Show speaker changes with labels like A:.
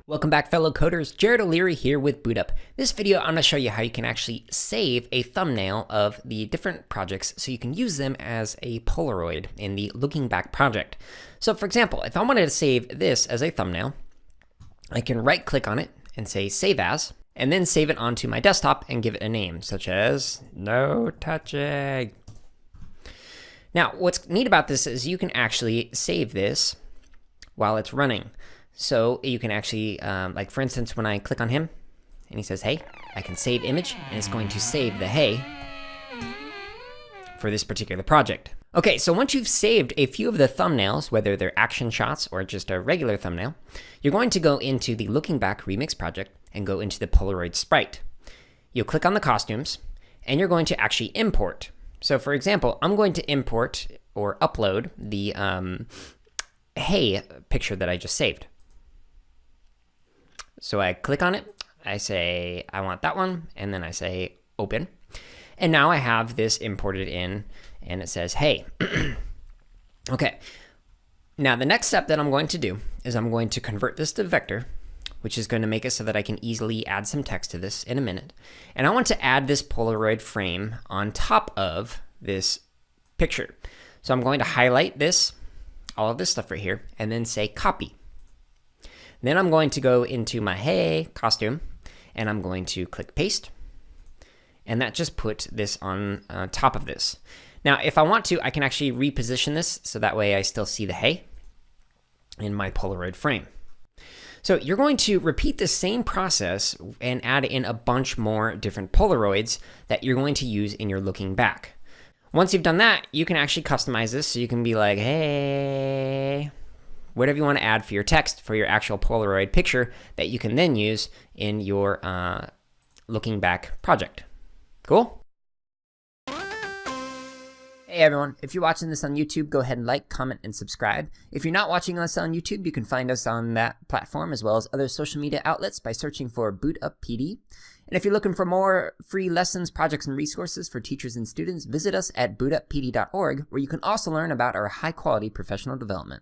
A: Welcome back, fellow coders. Jared O'Leary here with BootUp. This video, I'm going to show you how you can actually save a thumbnail of the different projects so you can use them as a Polaroid in the looking back project. So for example, if I wanted to save this as a thumbnail, I can right click on it and say save as, and then save it onto my desktop and give it a name such as no touching. Now, what's neat about this is you can actually save this while it's running. So you can actually, like for instance, when I click on him and he says, hey, I can save image, and it's going to save the hey for this particular project. Okay, so once you've saved a few of the thumbnails, whether they're action shots or just a regular thumbnail, you're going to go into the Looking Back Remix project and go into the Polaroid sprite. You'll click on the costumes and you're going to actually import. So for example, I'm going to import or upload the hey picture that I just saved. So I click on it, I say, I want that one, and then I say open. And now I have this imported in, and it says, hey. Okay, now the next step that I'm going to do is I'm going to convert this to vector, which is going to make it so that I can easily add some text to this in a minute. And I want to add this Polaroid frame on top of this picture. So I'm going to highlight this, all of this stuff right here, and then say copy. Then I'm going to go into my hey costume, and I'm going to click paste, and that just put this on top of this. Now, if I want to, I can actually reposition this so that way I still see the hey in my Polaroid frame. So you're going to repeat the same process and add in a bunch more different Polaroids that you're going to use in your looking back. Once you've done that, you can actually customize this, so you can be like, hey, whatever you want to add for your text for your actual Polaroid picture that you can then use in your looking back project. Cool? Hey everyone, if you're watching this on YouTube, go ahead and like, comment, and subscribe. If you're not watching us on YouTube, you can find us on that platform as well as other social media outlets by searching for BootUp PD. And if you're looking for more free lessons, projects, and resources for teachers and students, visit us at bootuppd.org, where you can also learn about our high-quality professional development.